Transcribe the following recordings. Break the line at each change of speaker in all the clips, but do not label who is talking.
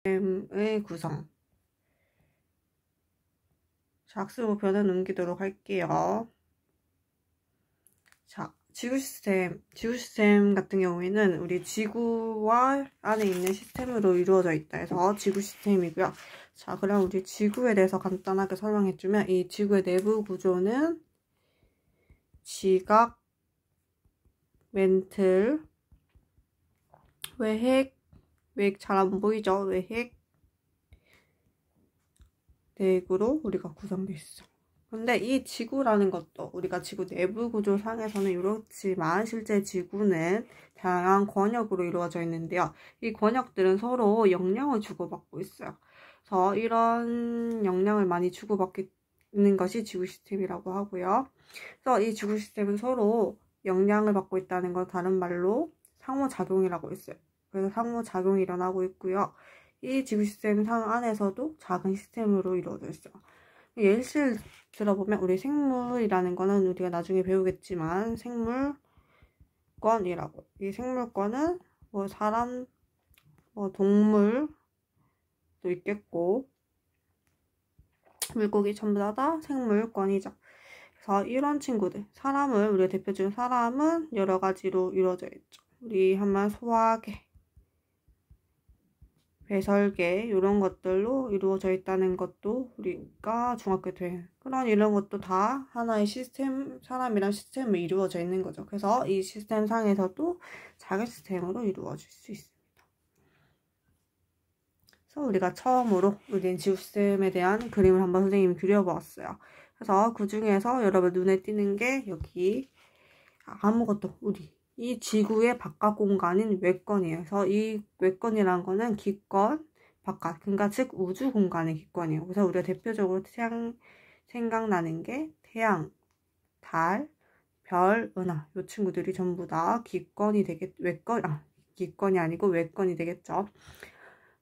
시스템의 구성. 자, 학습 목표는 넘기도록 할게요. 자, 지구 시스템 같은 경우에는 우리 지구와 안에 있는 시스템으로 이루어져 있다 해서 지구 시스템이고요. 자, 그럼 우리 지구에 대해서 간단하게 설명해주면 이 지구의 내부 구조는 지각, 멘틀, 외핵 잘 안 보이죠? 외핵, 내구로 우리가 구성되어 있어. 근데 이 지구라는 것도 우리가 지구 내부 구조 상에서는 이렇지만 실제 지구는 다양한 권역으로 이루어져 있는데요. 이 권역들은 서로 영향을 주고받고 있어요. 그래서 이런 영향을 많이 주고받는 것이 지구 시스템이라고 하고요. 그래서 이 지구 시스템은 서로 영향을 받고 있다는 건 다른 말로 상호작용이라고 있어요. 그래서 상호작용이 일어나고 있고요. 이 지구 시스템 상 안에서도 작은 시스템으로 이루어져 있어요. 예시를 들어보면 우리 생물이라는 거는 우리가 나중에 배우겠지만 생물권이라고. 이 생물권은 뭐 사람, 뭐 동물도 있겠고 물고기 전부 다 생물권이죠. 그래서 이런 친구들, 우리가 대표적인 사람은 여러 가지로 이루어져 있죠. 우리 한번 소화계, 배설계 이런 것들로 이루어져 있다는 것도 우리가 중학교 때 이런 것도 다 하나의 시스템, 사람이랑 시스템으로 이루어져 있는 거죠. 그래서 이 시스템 상에서도 작은 시스템으로 이루어질 수 있습니다. 그래서 우리가 처음으로 우리는 지구 시스템에 대한 그림을 한번 선생님이 그려보았어요. 그래서 그 중에서 여러분 눈에 띄는 게 여기 아무것도 이 지구의 바깥 공간인 외권이에요. 그래서 이 외권이라는 거는 기권, 바깥, 그러니까 즉 우주 공간의 기권이에요. 그래서 우리가 대표적으로 생각나는 게 태양, 달, 별, 은하 이 친구들이 전부 다 기권이 기권이 아니고 외권이 되겠죠.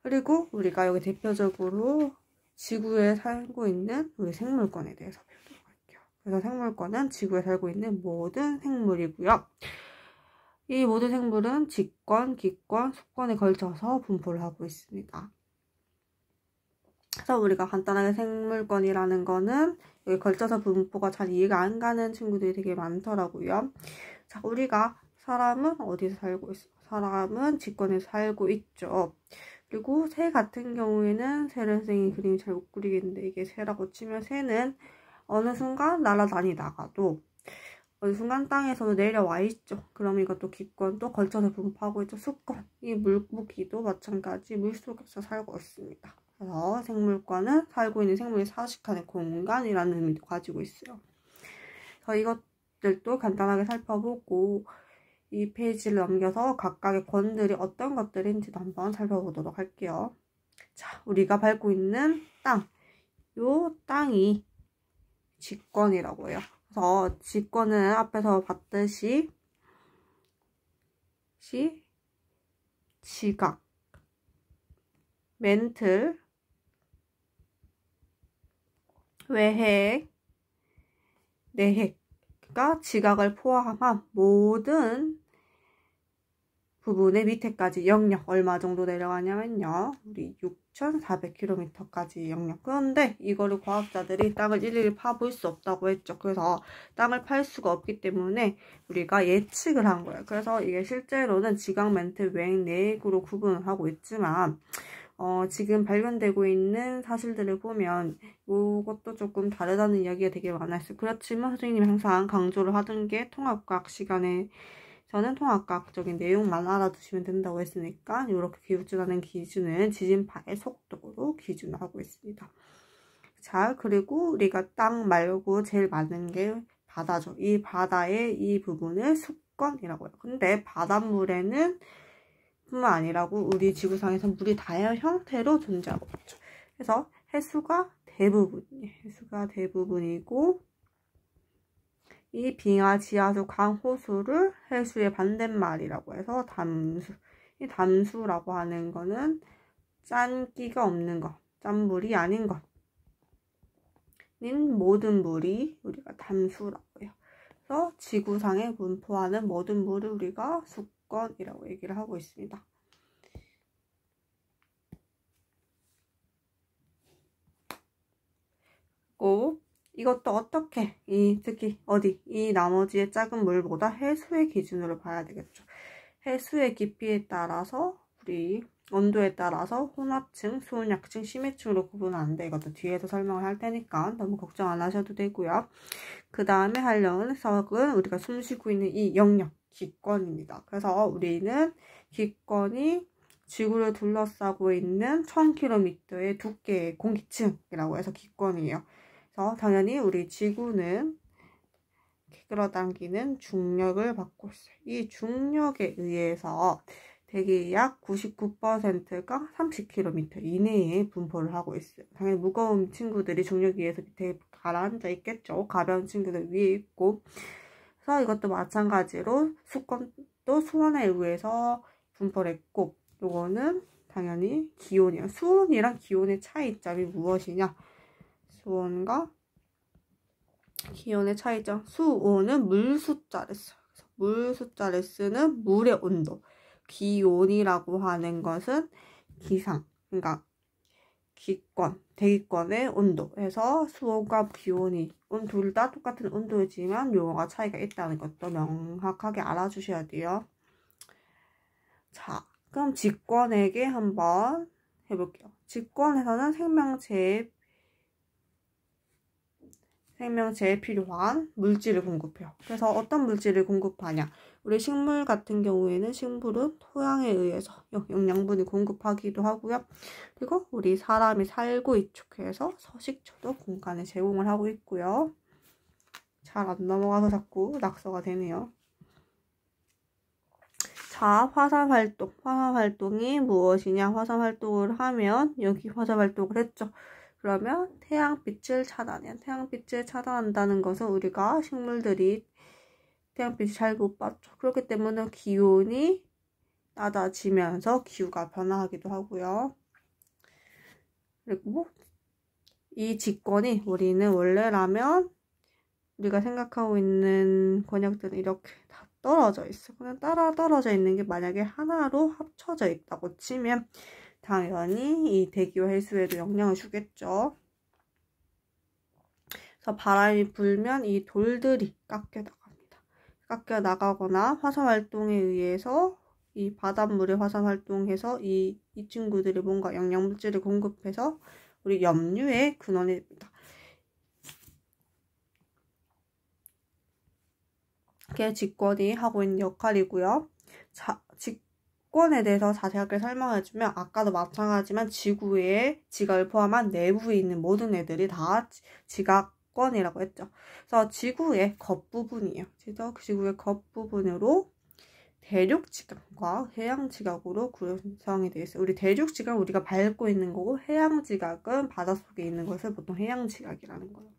그리고 우리가 여기 대표적으로 지구에 살고 있는 우리 생물권에 대해서 배우도록 할게요. 그래서 생물권은 지구에 살고 있는 모든 생물이고요. 이 모든 생물은 직권, 기권, 수권에 걸쳐서 분포를 하고 있습니다. 그래서 우리가 간단하게 생물권이라는 거는 여기 걸쳐서 분포가 잘 이해가 안 가는 친구들이 되게 많더라고요. 자, 사람은 어디서 살고 있어? 사람은 직권에서 살고 있죠. 그리고 새 같은 경우에는 새를 선생님이 그림이 잘 못 그리겠는데 이게 새라고 치면 새는 어느 순간 날아다니다가도 어느 순간 땅에서 내려와 있죠. 그럼 이것도 기권 또 걸쳐서 분포하고 있죠. 수권. 이 물고기도 마찬가지 물속에서 살고 있습니다. 그래서 생물권은 살고 있는 생물이 사식하는 공간이라는 의미도 가지고 있어요. 그래서 이것들도 간단하게 살펴보고 이 페이지를 넘겨서 각각의 권들이 어떤 것들인지도 한번 살펴보도록 할게요. 자, 우리가 밟고 있는 땅. 요 땅이 직권이라고 해요. 그래서 직권은 앞에서 봤듯이 지각, 멘틀, 외핵, 내핵가 지각을 포함한 모든 부분의 밑에까지 영역 얼마 정도 내려가냐면요. 우리 6,400km까지 영역. 그런데 이거를 과학자들이 땅을 일일이 파볼 수 없다고 했죠. 그래서 땅을 팔 수가 없기 때문에 우리가 예측을 한 거예요. 그래서 이게 실제로는 지각, 멘틀, 외핵, 내핵으로 구분을 하고 있지만 지금 발견되고 있는 사실들을 보면 이것도 조금 다르다는 이야기가 되게 많았어요. 그렇지만 선생님이 항상 강조를 하던 게 통합과학 시간에 저는 통합과학적인 내용만 알아두시면 된다고 했으니까 이렇게 기울줄하는 기준은 지진파의 속도로 기준을 하고 있습니다. 자, 그리고 우리가 땅 말고 제일 많은 게 바다죠. 이 바다의 이 부분을 수권이라고 해요. 근데 바닷물에는 뿐만 아니라고 우리 지구상에서 물이 다양한 형태로 존재하고 있죠. 그래서 해수가 대부분이고 이 빙하, 지하수, 강, 호수를 해수의 반대말이라고 해서 담수. 이 담수라고 하는 거는 짠기가 없는 것, 짠물이 아닌 것인 모든 물이 우리가 담수라고 해요. 그래서 지구상에 분포하는 모든 물을 우리가 수권이라고 얘기를 하고 있습니다. 있고, 이것도 어떻게, 특히 이 나머지의 작은 물보다 해수의 기준으로 봐야 되겠죠. 해수의 깊이에 따라서 우리 온도에 따라서 혼합층, 수온약층, 심해층으로 구분하는데 이것도 뒤에서 설명을 할 테니까 너무 걱정 안 하셔도 되고요. 그 다음에 할 녀석은 우리가 숨쉬고 있는 이 영역, 기권입니다. 그래서 우리는 기권이 지구를 둘러싸고 있는 1000km의 두께의 공기층이라고 해서 기권이에요. 그래서 당연히 우리 지구는 끌어당기는 중력을 받고 있어요. 이 중력에 의해서 대기의 약 99%가 30km 이내에 분포를 하고 있어요. 당연히 무거운 친구들이 중력에 의해서 밑에 가라앉아 있겠죠. 가벼운 친구들 위에 있고. 그래서 이것도 마찬가지로 수권도 수온에 의해서 분포를 했고, 요거는 당연히 기온이에요. 수온이랑 기온의 차이점이 무엇이냐? 수온과 기온의 차이점. 수온은 물 숫자를 써요. 물 숫자를 쓰는 물의 온도. 기온이라고 하는 것은 기상, 그러니까 기권, 대기권의 온도. 그래서 수온과 기온이 둘 다 똑같은 온도이지만 용어가 차이가 있다는 것도 명확하게 알아주셔야 돼요. 자, 그럼 직권에게 한번 해볼게요. 직권에서는 생명체에 필요한 물질을 공급해요. 그래서 어떤 물질을 공급하냐? 우리 식물 같은 경우에는 식물은 토양에 의해서 영양분을 공급하기도 하고요. 그리고 우리 사람이 살고 있쪽에서 서식초도 공간을 제공을 하고 있고요. 잘 안 넘어가서 자꾸 낙서가 되네요. 자, 화산활동. 화산활동이 무엇이냐? 화산활동을 하면 여기 화산활동을 했죠. 그러면 태양빛을 차단해요. 태양빛을 차단한다는 것은 우리가 식물들이 태양빛을 잘 못 받죠. 그렇기 때문에 기온이 낮아지면서 기후가 변화하기도 하고요. 그리고 이 직권이 우리는 원래라면 우리가 생각하고 있는 권역들은 이렇게 다 떨어져 있어. 그냥 떨어져 있는 게 만약에 하나로 합쳐져 있다고 치면 당연히 이 대기와 해수에도 영향을 주겠죠. 그래서 바람이 불면 이 돌들이 깎여 나갑니다. 깎여 나가거나 화산활동에 의해서 이 바닷물의 화산활동해서 이 친구들이 뭔가 영양물질을 공급해서 우리 염류의 근원이 됩니다. 그게 직권이 하고 있는 역할이고요. 자, 직권에 대해서 자세하게 설명해주면 아까도 마찬가지지만 지구의 지각을 포함한 내부에 있는 모든 애들이 다 지각권이라고 했죠. 그래서 지구의 겉부분이에요. 지구의 겉부분으로 대륙지각과 해양지각으로 구성이 되어 있어요. 우리 대륙지각은 우리가 밟고 있는 거고 해양지각은 바닷속에 있는 것을 보통 해양지각이라는 거예요.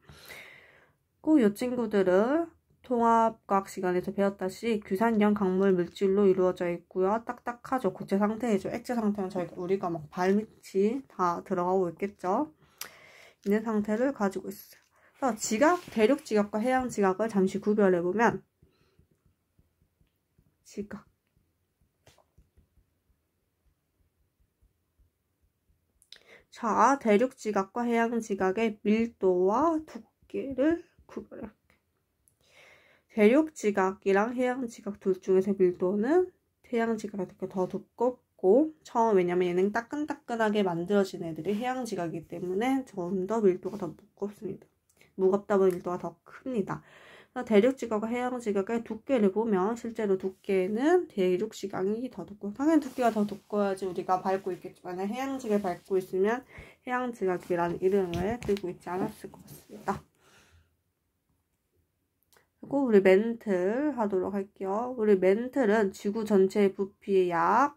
그리고 이 친구들은 통합과학 시간에서 배웠다시피 규산형 강물 물질로 이루어져 있고요. 딱딱하죠. 고체 상태이죠. 액체 상태는 우리가 막 발밑이 다 들어가고 있겠죠. 있는 상태를 가지고 있어요. 그래서 지각, 대륙 지각과 해양 지각을 잠시 구별해 보면 지각. 자, 대륙 지각과 해양 지각의 밀도와 두께를 구별해요. 대륙 지각이랑 해양 지각 둘 중에서 밀도는 해양 지각이 더 두껍고 왜냐면 얘는 따끈따끈하게 만들어진 애들이 해양 지각이기 때문에 좀 더 밀도가 더 무겁습니다. 무겁다 보니 밀도가 더 큽니다. 대륙 지각과 해양 지각의 두께를 보면 실제로 두께는 대륙 지각이 더 두껍고 당연히 두께가 더 두꺼워야지 우리가 밟고 있겠지만 해양 지각을 밟고 있으면 해양 지각이라는 이름을 들고 있지 않았을 것 같습니다. 그리고 우리 멘틀 하도록 할게요. 우리 멘틀은 지구 전체의 부피의 약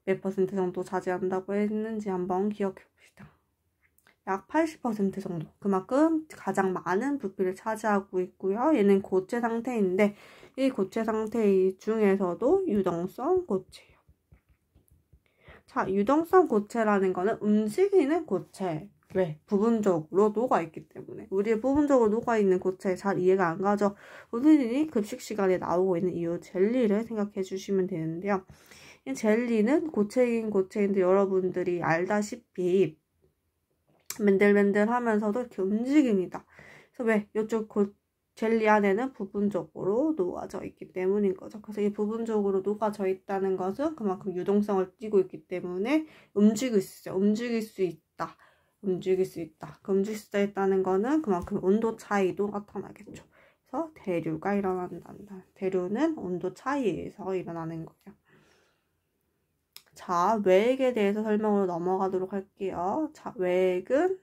몇 퍼센트 정도 차지한다고 했는지 한번 기억해 봅시다. 약 80% 정도. 그만큼 가장 많은 부피를 차지하고 있고요. 얘는 고체 상태인데 이 고체 상태 중에서도 유동성 고체예요. 자, 유동성 고체라는 거는 움직이는 고체. 왜? 부분적으로 녹아있기 때문에. 우리 부분적으로 녹아있는 고체 잘 이해가 안 가죠? 오늘이 급식 시간에 나오고 있는 이 젤리를 생각해 주시면 되는데요. 이 젤리는 고체인데 여러분들이 알다시피 맨들맨들하면서도 이렇게 움직입니다. 그래서 왜? 이쪽 젤리 안에는 부분적으로 녹아져 있기 때문인 거죠. 그래서 이 부분적으로 녹아져 있다는 것은 그만큼 유동성을 띠고 있기 때문에 움직일 수 있어요. 움직일 수 있다. 움직일 수 있다. 움직일 수 있다는 거는 그만큼 온도 차이도 나타나겠죠. 그래서 대류가 일어난다. 대류는 온도 차이에서 일어나는 거예요. 자, 외액에 대해서 설명으로 넘어가도록 할게요. 자, 외액은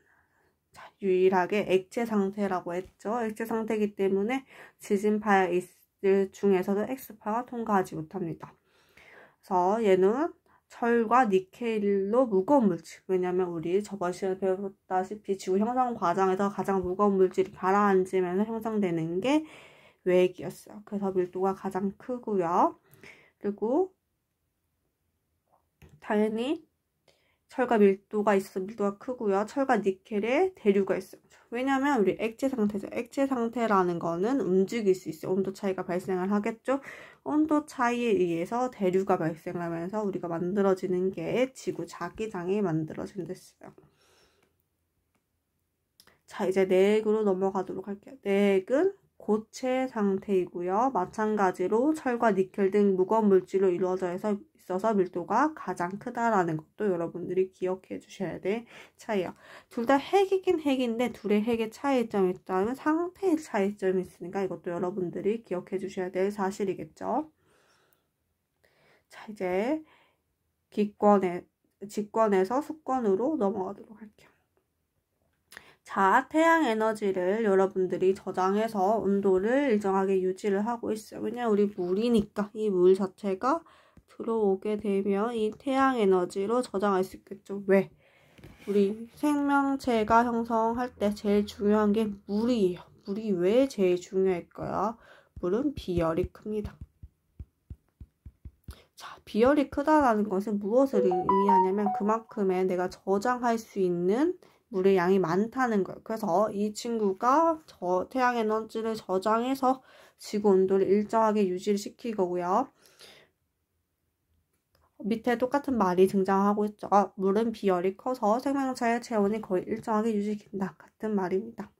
유일하게 액체 상태라고 했죠. 액체 상태이기 때문에 지진파야 있을 중에서도 X파가 통과하지 못합니다. 그래서 얘는 철과 니켈로 무거운 물질. 왜냐면 우리 저번 시간에 배웠다시피 지구 형성 과정에서 가장 무거운 물질이 가라앉으면서 형성되는 게 외액이었어요. 그래서 밀도가 가장 크고요. 그리고 당연히 철과 밀도가 있어서 밀도가 크고요. 철과 니켈에 대류가 있어요. 왜냐면 우리 액체 상태죠. 액체 상태라는 거는 움직일 수 있어요. 온도 차이가 발생을 하겠죠. 온도 차이에 의해서 대류가 발생하면서 우리가 만들어지는 게 지구 자기장이 만들어진댔어요. 자, 이제 내액으로 넘어가도록 할게요. 내액은 고체 상태이고요. 마찬가지로 철과 니켈 등 무거운 물질로 이루어져 있어서 밀도가 가장 크다라는 것도 여러분들이 기억해 주셔야 될 차이예요. 둘 다 핵이긴 핵인데 둘의 핵의 차이점이 있다면 상태의 차이점이 있으니까 이것도 여러분들이 기억해 주셔야 될 사실이겠죠. 자, 이제 직권에서 수권으로 넘어가도록 할게요. 자, 태양 에너지를 여러분들이 저장해서 온도를 일정하게 유지를 하고 있어요. 왜냐면 우리 물이니까 이 물 자체가 들어오게 되면 이 태양 에너지로 저장할 수 있겠죠. 왜? 우리 생명체가 형성할 때 제일 중요한 게 물이에요. 물이 왜 제일 중요할까요? 물은 비열이 큽니다. 자, 비열이 크다라는 것은 무엇을 의미하냐면 그만큼의 내가 저장할 수 있는 물의 양이 많다는 거예요. 그래서 이 친구가 태양 에너지를 저장해서 지구 온도를 일정하게 유지를 시킬 거고요. 밑에 똑같은 말이 등장하고 있죠. 물은 비열이 커서 생명체의 체온이 거의 일정하게 유지된다. 같은 말입니다.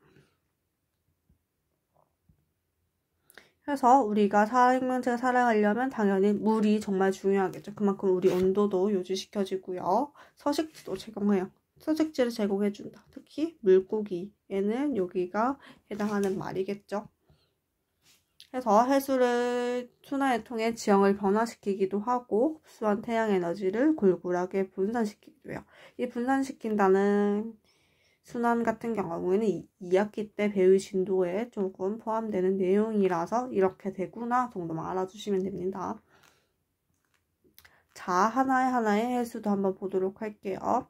그래서 우리가 생명체가 살아가려면 당연히 물이 정말 중요하겠죠. 그만큼 우리 온도도 유지시켜지고요. 서식지도 제공해요. 서식지를 제공해준다. 특히 물고기에는 여기가 해당하는 말이겠죠. 그래서 해수를 순환을 통해 지형을 변화시키기도 하고 흡수한 태양 에너지를 골고루하게 분산시키기도 해요. 이 분산시킨다는 순환 같은 경우에는 2학기 때 배울 진도에 조금 포함되는 내용이라서 이렇게 되구나 정도만 알아주시면 됩니다. 자, 하나의 해수도 한번 보도록 할게요.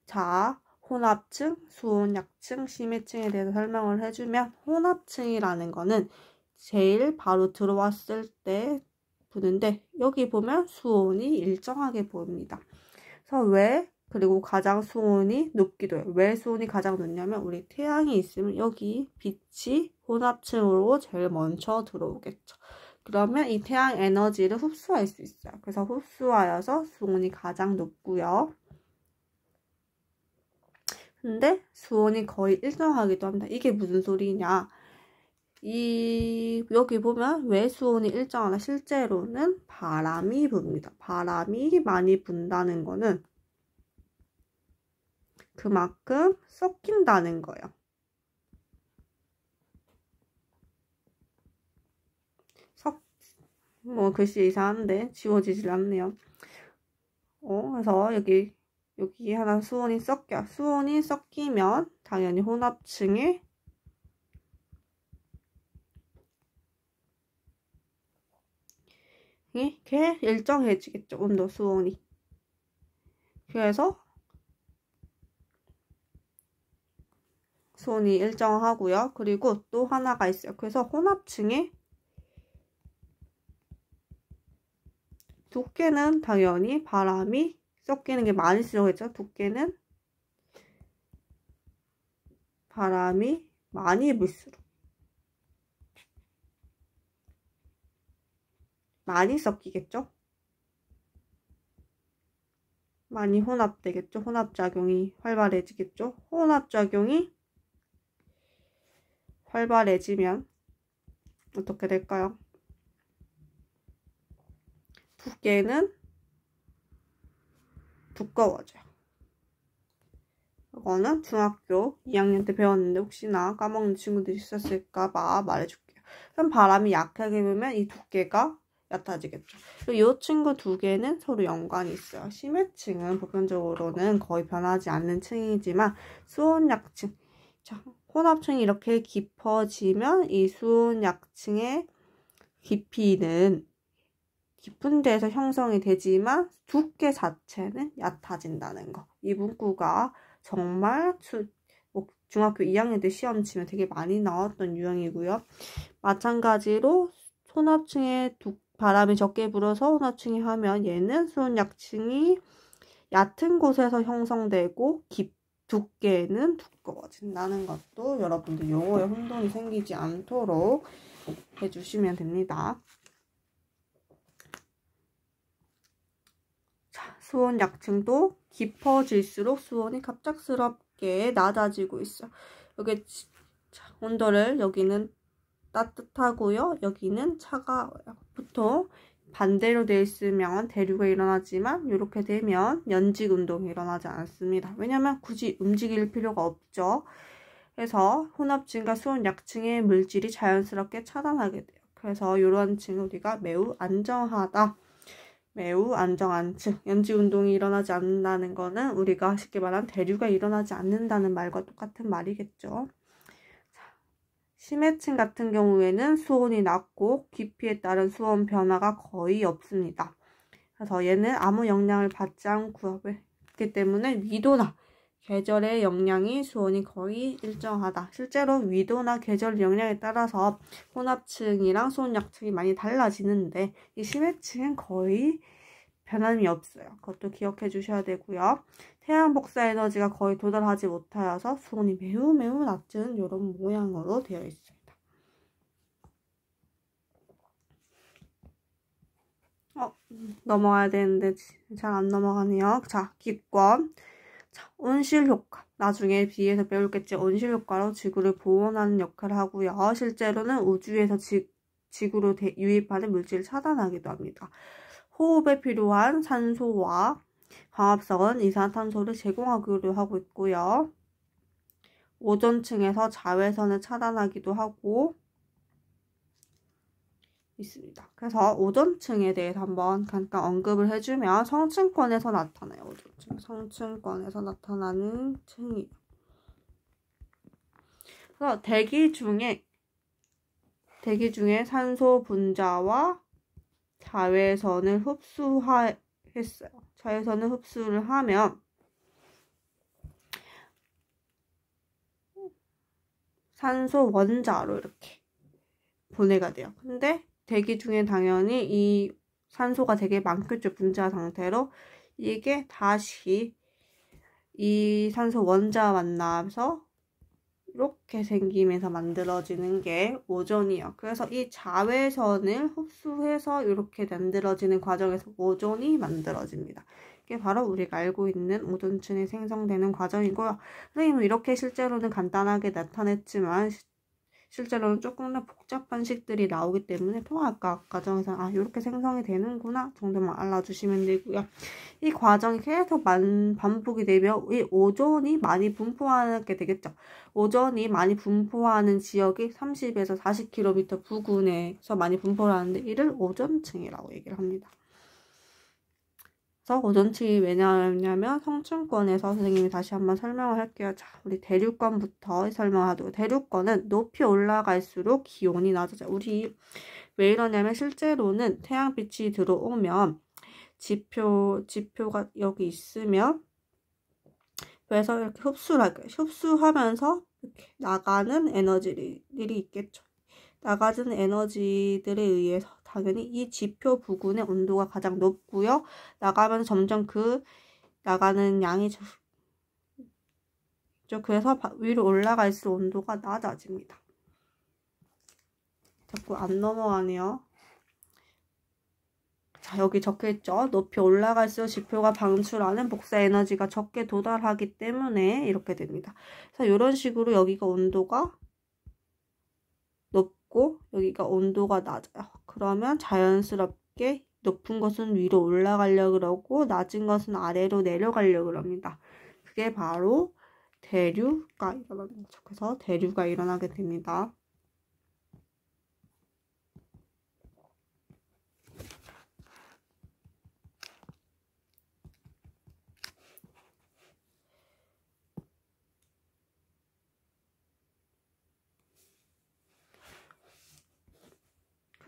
자, 혼합층, 수온약층, 심해층에 대해서 설명을 해주면 혼합층이라는 거는 제일 바로 들어왔을 때 보는데 여기 보면 수온이 일정하게 보입니다. 그래서 그리고 가장 수온이 높기도 해요. 왜 수온이 가장 높냐면 우리 태양이 있으면 여기 빛이 혼합층으로 제일 먼저 들어오겠죠. 그러면 이 태양 에너지를 흡수할 수 있어요. 그래서 흡수하여서 수온이 가장 높고요. 근데 수온이 거의 일정하기도 합니다. 이게 무슨 소리냐? 여기 보면 왜 수온이 일정하나? 실제로는 바람이 붑니다. 바람이 많이 분다는 거는 그만큼 섞인다는 거예요. 글씨 이상한데 지워지질 않네요. 그래서 여기 하나 수온이 섞여. 수온이 섞이면 당연히 혼합층에 이렇게 일정해지겠죠. 온도, 수온이. 그래서 수온이 일정하고요. 그리고 또 하나가 있어요. 그래서 혼합층에 두께는 당연히 바람이 섞이는 게 많이 쓰여있죠. 두께는 바람이 많이 불수록 많이 섞이겠죠. 많이 혼합되겠죠. 혼합작용이 활발해지겠죠. 혼합작용이 활발해지면 어떻게 될까요? 두께는 두꺼워져요. 이거는 중학교 2학년 때 배웠는데 혹시나 까먹는 친구들이 있었을까봐 말해줄게요. 그럼 바람이 약하게 불면 이 두께가 얕아지겠죠. 그리고 이 친구 두 개는 서로 연관이 있어요. 심해층은 보편적으로는 거의 변하지 않는 층이지만 수온약층, 자, 혼합층이 이렇게 깊어지면 이 수온약층의 깊이는 깊은 데에서 형성이 되지만 두께 자체는 얕아진다는 거. 이 문구가 정말 중학교 2학년 때 시험 치면 되게 많이 나왔던 유형이고요. 마찬가지로 혼합층에 바람이 적게 불어서 혼합층이 하면 얘는 수온약층이 얕은 곳에서 형성되고 두께는 두꺼워진다는 것도 여러분들 용어에 혼동이 생기지 않도록 해주시면 됩니다. 자, 수온약층도 깊어질수록 수온이 갑작스럽게 낮아지고 있어. 여기 온도를 여기는 따뜻하고요. 여기는 차가워요. 보통 반대로 되어 있으면 대류가 일어나지만 이렇게 되면 연직 운동이 일어나지 않습니다. 왜냐하면 굳이 움직일 필요가 없죠. 그래서 혼합층과 수온약층의 물질이 자연스럽게 차단하게 돼요. 그래서 이런 층 우리가 매우 안정하다. 매우 안정한 층. 연직 운동이 일어나지 않는다는 거는 우리가 쉽게 말하면 대류가 일어나지 않는다는 말과 똑같은 말이겠죠. 심해층 같은 경우에는 수온이 낮고 깊이에 따른 수온 변화가 거의 없습니다. 그래서 얘는 아무 영향을 받지 않고 있기 때문에 위도나 계절의 영향이 수온이 거의 일정하다. 실제로 위도나 계절 영향에 따라서 혼합층이랑 수온약층이 많이 달라지는데 이 심해층은 거의 변함이 없어요. 그것도 기억해 주셔야 되고요. 태양 복사 에너지가 거의 도달하지 못하여서 수온이 매우 낮은 이런 모양으로 되어 있습니다. 넘어가야 되는데 잘 안 넘어가네요. 자, 기권. 자, 온실 효과. 나중에 B에서 배울겠지. 온실 효과로 지구를 보온하는 역할을 하고요. 실제로는 우주에서 지구로 유입하는 물질을 차단하기도 합니다. 호흡에 필요한 산소와 광합성은 이산화탄소를 제공하기도 하고 있고요. 오존층에서 자외선을 차단하기도 하고 있습니다. 그래서 오존층에 대해서 한번 잠깐 언급을 해주면 성층권에서 나타나요. 오존층. 성층권에서 나타나는 층이에요. 그래서 대기 중에 산소 분자와 자외선을 흡수했어요. 자외선을 흡수를 하면 산소 원자로 이렇게 분해가 돼요. 근데 대기 중에 당연히 이 산소가 되게 많겠죠. 분자 상태로. 이게 다시 이 산소 원자와 만나서 이렇게 생기면서 만들어지는 게 오존이에요. 그래서 이 자외선을 흡수해서 이렇게 만들어지는 과정에서 오존이 만들어집니다. 이게 바로 우리가 알고 있는 오존층이 생성되는 과정이고요. 선생님은 이렇게 실제로는 간단하게 나타냈지만 실제로는 조금 더 복잡한 식들이 나오기 때문에 통합과학 과정에서 이렇게 생성이 되는구나 정도만 알아주시면 되고요. 이 과정이 계속 반복이 되면 이 오존이 많이 분포하게 되겠죠. 오존이 많이 분포하는 지역이 30에서 40km 부근에서 많이 분포를 하는데 이를 오존층이라고 얘기를 합니다. 그래서 오존층이 왜냐하면 성층권에서 선생님이 다시 한번 설명을 할게요. 자, 우리 대륙권부터 설명하도록. 대륙권은 높이 올라갈수록 기온이 낮아져요. 우리 왜 이러냐면 실제로는 태양빛이 들어오면 지표가 여기 있으면 그래서 이렇게 흡수를 할게요. 흡수하면서 이렇게 나가는 에너지들이 있겠죠. 나가는 에너지들에 의해서 당연히 이 지표 부근의 온도가 가장 높고요. 나가면 점점 그 나가는 양이 그래서 위로 올라갈수록 온도가 낮아집니다. 자꾸 안 넘어가네요. 자, 여기 적혀있죠. 높이 올라갈수록 지표가 방출하는 복사 에너지가 적게 도달하기 때문에 이렇게 됩니다. 그래서 이런 식으로 여기가 온도가 높고 여기가 온도가 낮아요. 그러면 자연스럽게 높은 것은 위로 올라가려고 그러고 낮은 것은 아래로 내려가려고 합니다. 그게 바로 대류가 일어나는 거죠. 그래서 대류가 일어나게 됩니다.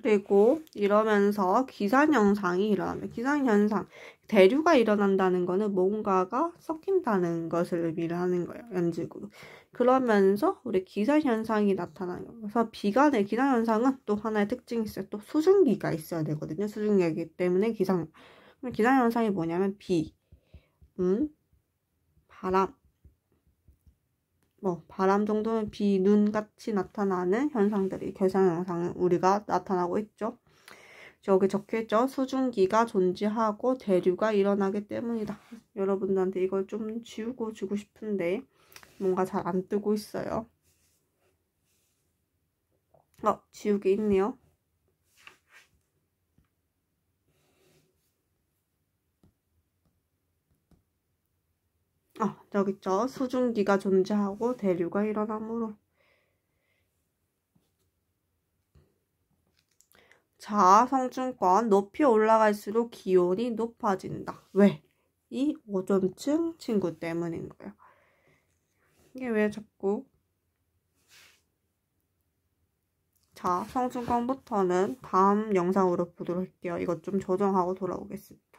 그리고 이러면서 기상현상이 일어납니다. 기상현상, 대류가 일어난다는 거는 뭔가가 섞인다는 것을 의미를 하는 거예요. 연직으로. 그러면서 우리 기상현상이 나타나는 거예요. 그래서 비가 기상현상은 또 하나의 특징이 있어요. 또 수증기가 있어야 되거든요. 수증기이기 때문에 기상현상이 뭐냐면 비, 바람, 바람 정도는 비, 눈 같이 나타나는 현상들이 기상현상은 우리가 나타나고 있죠. 여기 적혀있죠. 수증기가 존재하고 대류가 일어나기 때문이다. 여러분들한테 이걸 좀 지우고 주고 싶은데 뭔가 잘 안 뜨고 있어요. 지우개 있네요. 저기 있죠. 수증기가 존재하고 대류가 일어나므로. 자, 성층권 높이 올라갈수록 기온이 높아진다. 왜? 이 오존층 친구 때문인 거예요. 이게 왜 자꾸? 자, 성층권부터는 다음 영상으로 보도록 할게요. 이것 좀 조정하고 돌아오겠습니다.